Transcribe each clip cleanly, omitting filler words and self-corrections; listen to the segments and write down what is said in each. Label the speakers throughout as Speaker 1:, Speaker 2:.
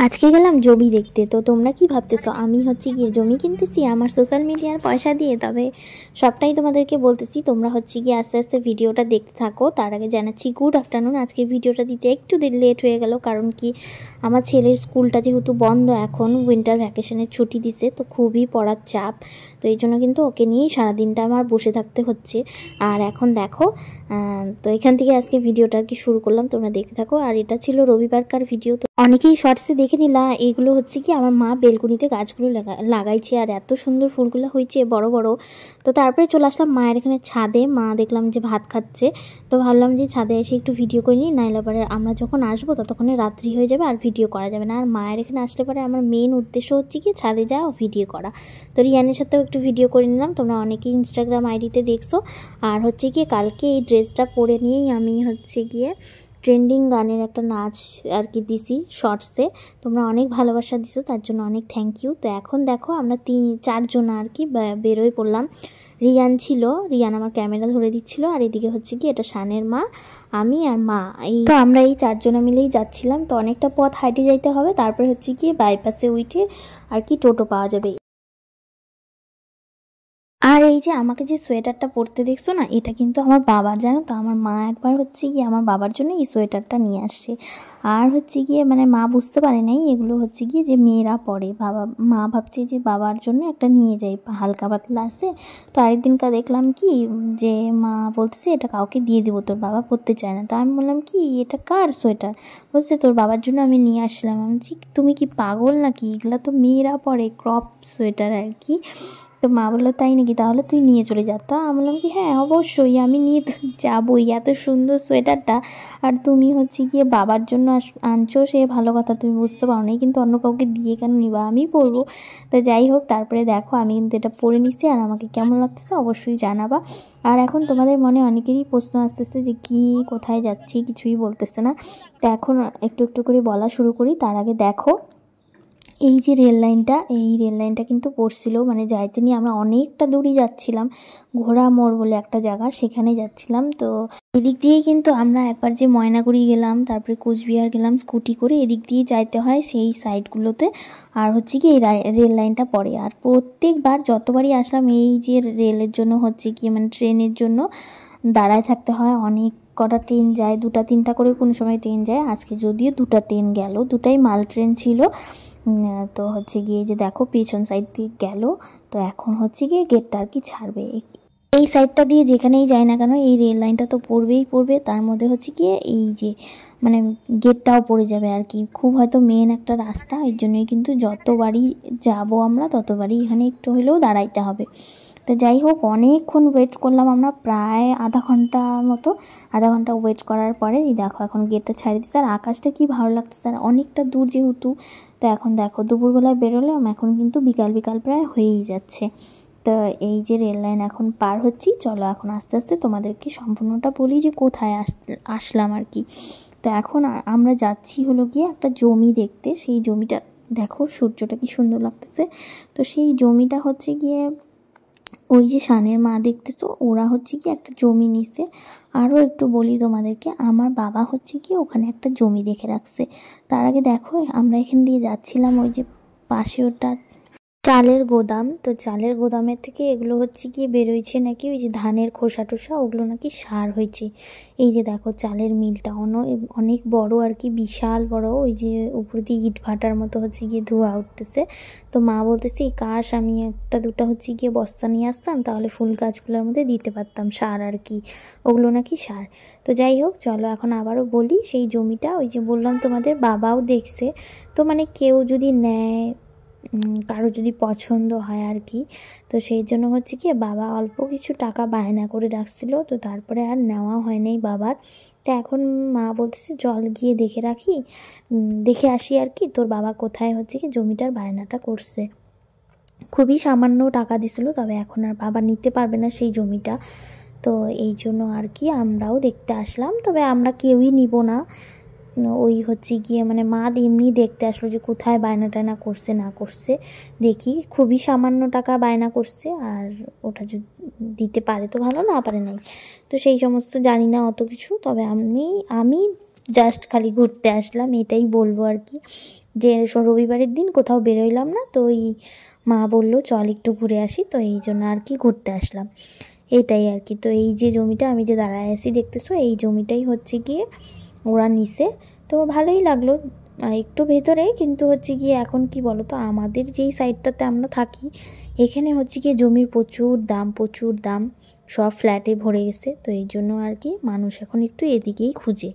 Speaker 1: আজকে গেলাম জমি দেখতে। তো তোমরা কি ভাবতেছো আমি হচ্ছে গিয়ে জমি কিনতেছি আমার সোশ্যাল মিডিয়ার পয়সা দিয়ে? তবে সবটাই তোমাদেরকে বলতেছি, তোমরা হচ্ছে গিয়ে আস্তে আস্তে ভিডিওটা দেখতে থাকো। তার আগে জানাচ্ছি গুড আফটারনুন। আজকে ভিডিওটা দিতে একটু লেট হয়ে গেল, কারণ কি আমার ছেলের স্কুলটা যেহেতু বন্ধ, এখন উইন্টার ভ্যাকেশনের ছুটি দিছে, তো খুবই পড়ার চাপ। তো এই জন্য কিন্তু ওকে নিয়েই সারাদিনটা আমার বসে থাকতে হচ্ছে। আর এখন দেখো, তো এখান থেকে আজকে ভিডিওটা আর কি শুরু করলাম, তোমরা দেখতে থাকো। আর এটা ছিল রবিবারকার ভিডিও। তো অনেকেই শর্টসে দেখে নিলা, এগুলো হচ্ছে কি আমার মা বেলকুনিতে গাছগুলো লাগাইছে, আর এত সুন্দর ফুলগুলো হয়েছে বড় বড়। তো তারপরে চলে আসলাম মায়ের এখানে ছাদে। মা দেখলাম যে ভাত খাচ্ছে, তো ভাবলাম যে ছাদে এসে একটু ভিডিও করে নিই, নাইলে পরে আমরা যখন আসবো ততক্ষণে রাত্রি হয়ে যাবে আর ভিডিও করা যাবে না। আর মায়ের এখানে আসলে পরে আমার মেন উদ্দেশ্য হচ্ছে কি ছাদে যাওয়া, ভিডিও করা। তো রিয়ানের সাথেও একটু ভিডিও করে নিলাম, তোমরা অনেকেই ইনস্টাগ্রাম আইডিতে দেখছো। আর হচ্ছে গিয়ে কালকে এই ড্রেসটা পরে নিয়েই আমি হচ্ছে গিয়ে ট্রেন্ডিং গানের একটা নাচ আর কি দিছি শর্টসে। তোমরা অনেক ভালোবাসা দিছো, তার জন্য অনেক থ্যাংক ইউ। তো এখন দেখো আমরা 3-4 জন আর কি বেরোয় পড়লাম। রিয়ান ছিল, রিয়ান আমার ক্যামেরা ধরে দিচ্ছিল, আর এদিকে হচ্ছে কি এটা শানের মা, আমি আর মা। তো আমরা এই 4 জনা মিলেই যাচ্ছিলাম। তো অনেকটা পথ হাইটে যাইতে হবে, তারপরে হচ্ছে গিয়ে বাইপাসে উঠে আর কি টোটো পাওয়া যাবে। আর এই যে আমাকে যে সোয়েটারটা পরতে দেখছো না, এটা কিন্তু আমার বাবার, জানো তো। আমার মা একবার হচ্ছে গিয়ে আমার বাবার জন্য এই সোয়েটারটা নিয়ে আসছে। আর হচ্ছে গিয়ে মানে মা বুঝতে পারে নাই এগুলো হচ্ছে গিয়ে যে মেয়েরা পরে, মা ভাবছে যে বাবার জন্য একটা নিয়ে যাই, হালকা পাতলা আছে। তো আরেকদিনকার দেখলাম কি যে মা বলতেছে এটা কাউকে দিয়ে দেবো, তোর বাবা পরতে চায় না। তো আমি বললাম কি এটা কার সোয়েটার? বলছে তোর বাবার জন্য আমি নিয়ে আসলাম। আমি বলছি তুমি কি পাগল নাকি, এগুলো তো মেয়েরা পরে, ক্রপ সোয়েটার আর কি। তো মা বললো তাই নাকি, তাহলে তুই নিয়ে চলে যা। তা আমি বললাম কি হ্যাঁ অবশ্যই আমি নিয়ে তো যাবোই, এত সুন্দর সোয়েটারটা। আর তুমি হচ্ছে গিয়ে বাবার জন্য আনছো, সে ভালো কথা, তুমি বুঝতে পারো না, কিন্তু অন্য কাউকে দিয়ে কেন নিবা, আমি পরবো। তো যাই হোক, তারপরে দেখো আমি কিন্তু এটা পরে নিচ্ছি, আর আমাকে কেমন লাগতেছে অবশ্যই জানাবা। আর এখন তোমাদের মনে অনেকেরই প্রশ্ন আসতেছে যে কি কোথায় যাচ্ছি, কিছুই বলতেছে না। তো এখন একটু একটু করে বলা শুরু করি। তার আগে দেখো এই যে রেল লাইনটা, এই রেল লাইনটা কিন্তু পড়ছিল, মানে যাইতে নিয়ে আমরা অনেকটা দূরই যাচ্ছিলাম। ঘোড়া মোড় বলে একটা জায়গা, সেখানে যাচ্ছিলাম। তো এদিক দিয়েই কিন্তু আমরা একবার যে ময়নাগুড়ি গেলাম, তারপরে কোচবিহার গেলাম স্কুটি করে, এদিক দিয়ে যাইতে হয় সেই সাইডগুলোতে। আর হচ্ছে কি এই রেল লাইনটা পড়ে। আর প্রত্যেকবার যতবারই আসলাম এই যে রেলের জন্য হচ্ছে কি মানে ট্রেনের জন্য দাঁড়ায় থাকতে হয়। অনেক কটা ট্রেন যায়, 2-3টা করে কোনো সময় ট্রেন যায়। আজকে যদিও 2টা ট্রেন গেল, 2টাই মাল ট্রেন ছিল। তো হচ্ছে গিয়ে যে দেখো পিছন সাইড দিয়ে গেল। তো এখন হচ্ছে গিয়ে গেটটা আর কি ছাড়বে। এই সাইডটা দিয়ে যেখানেই যায় না কেন এই রেল লাইনটা তো পড়বেই পড়বে, তার মধ্যে হচ্ছে গিয়ে এই যে মানে গেটটাও পড়ে যাবে আর কি। খুব হয়তো মেন একটা রাস্তা, এর জন্যই কিন্তু যতবারই যাব আমরা ততবারই এখানে একটু হলেও দাঁড়াইতে হবে। তো যাই হোক, অনেকক্ষণ ওয়েট করলাম আমরা, প্রায় আধা ঘন্টা মতো। আধা ঘন্টা ওয়েট করার পরে এই দেখো এখন গেটটা ছাড়িয়ে দিচ্ছে। আর আকাশটা কি ভালো লাগতেছে, আর অনেকটা দূর যেহেতু। তো এখন দেখো দুপুরবেলায় বেরোলাম, এখন কিন্তু বিকাল বিকাল প্রায় হয়েই যাচ্ছে। তো এই যে রেল লাইন এখন পার হচ্ছি, চলো এখন আস্তে আস্তে তোমাদেরকে সম্পূর্ণটা বলি যে কোথায় আসলাম আর কি। তো এখন আমরা যাচ্ছি হলো গিয়ে একটা জমি দেখতে। সেই জমিটা দেখো, সূর্যটা কি সুন্দর লাগতেছে। তো সেই জমিটা হচ্ছে গিয়ে ওই যে শানের মা দেখতেছো, ওরা হচ্ছে কি একটা জমি নিছে। আরও একটু বলি তোমাদেরকে, আমার বাবা হচ্ছে কি ওখানে একটা জমি দেখে রাখছে। তার আগে দেখো আমরা এখান দিয়ে যাচ্ছিলাম, ওই যে পাশে ওটা চালের গোদাম। তো চালের গোদামের থেকে এগুলো হচ্ছে কি বেরোইছে নাকি ওই যে ধানের খোসা টোসা, ওগুলো নাকি সার হয়েছে। এই যে দেখো চালের মিলটা অনেক বড় আর কি, বিশাল বড়। ওই যে উপর দিয়ে ইট ভাটার মতো হচ্ছে গিয়ে ধোঁয়া উঠতেছে। তো মা বলতেছে কাশ আমি একটা দুটা হচ্ছে গিয়ে বস্তা নিয়ে আসতাম, তাহলে ফুল গাছগুলোর মধ্যে দিতে পারতাম সার আর কি, ওগুলো নাকি সার। তো যাই হোক, চলো এখন আবারও বলি সেই জমিটা ওই যে বললাম তোমাদের বাবাও দেখছে। তো মানে কেউ যদি নেয়, কারো যদি পছন্দ হয় আর কি, তো সেই জন্য হচ্ছে কি বাবা অল্প কিছু টাকা বায়না করে রাখছিল। তো তারপরে আর নেওয়া হয় নাই বাবার। তো এখন মা বলতেছে চল গিয়ে দেখে রাখি, দেখে আসি আর কি তোর বাবা কোথায় হচ্ছে কি জমিটার বায়নাটা করছে। খুবই সামান্য টাকা দিছিল, তবে এখন আর বাবা নিতে পারবে না সেই জমিটা। তো এই জন্য আর কি আমরাও দেখতে আসলাম, তবে আমরা কেউই নিব না। ওই হচ্ছে গিয়ে মানে মা এমনি দেখতে আসলো যে কোথায় বায়না টায়না করছে না করছে। দেখি খুবই সামান্য টাকা বায়না করছে, আর ওটা যদি দিতে পারে তো ভালো, না পারে নাই। তো সেই সমস্ত জানি না অত কিছু, তবে আমি জাস্ট খালি ঘুরতে আসলাম এটাই বলবো আর কি। যে রবিবারের দিন কোথাও বেরোইলাম না, তো ওই মা বলল চল একটু ঘুরে আসি, তো এই জন্য আর কি ঘুরতে আসলাম, এটাই আর কি। তো এই যে জমিটা আমি যে দাঁড়ায় আছি দেখতেছো, এই জমিটাই হচ্ছে গিয়ে ওরা নিছে। তো ভালোই লাগলো, একটু ভেতরে, কিন্তু হচ্ছে গিয়ে এখন কি বলো তো, আমাদের যেই সাইডটাতে আমরা থাকি এখানে হচ্ছে গিয়ে জমির প্রচুর দাম, প্রচুর দাম, সব ফ্ল্যাটে ভরে গেছে। তো এই জন্য আর কি মানুষ এখন একটু এদিকেই খুঁজে।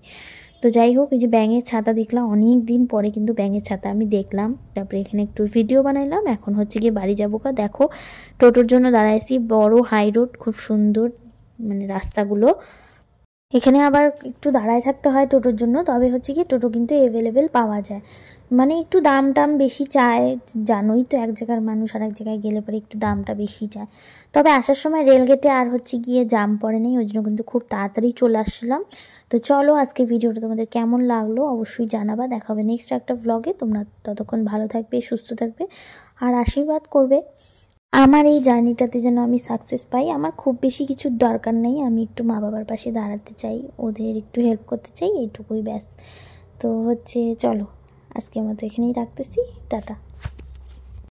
Speaker 1: তো যাই হোক, এই যে ব্যাঙের ছাতা দেখলাম, অনেক দিন পরে কিন্তু ব্যাঙের ছাতা আমি দেখলাম। তারপরে এখানে একটু ভিডিও বানাইলাম। এখন হচ্ছে গিয়ে বাড়ি যাবো। দেখো টোটোর জন্য দাঁড়াইছি, বড় হাই রোড, খুব সুন্দর মানে রাস্তাগুলো। এখানে আবার একটু দাঁড়ায় থাকতে হয় টোটোর জন্য, তবে হচ্ছে কি টোটো কিন্তু অ্যাভেলেবেল পাওয়া যায়। মানে একটু দাম টাম বেশি চায়, জানোই তো এক জায়গার মানুষ আর এক জায়গায় গেলে পরে একটু দামটা বেশি চায়। তবে আসার সময় রেলগেটে আর হচ্ছে গিয়ে জাম পড়ে নেই, ওই জন্য কিন্তু খুব তাড়াতাড়ি চলে আসছিলাম। তো চলো, আজকে ভিডিওটা তোমাদের কেমন লাগলো অবশ্যই জানাবা। দেখা হবে নেক্সট একটা ব্লগে। তোমরা ততক্ষণ ভালো থাকবে, সুস্থ থাকবে আর আশীর্বাদ করবে আমার এই জার্নিটাতে যেন আমি সাকসেস পাই। আমার খুব বেশি কিছুর দরকার নেই, আমি একটু মা বাবার পাশে দাঁড়াতে চাই, ওদের একটু হেল্প করতে চাই, এইটুকুই ব্যাস। তো হচ্ছে চলো, আজকের মতো এখানেই রাখতেছি, টাটা।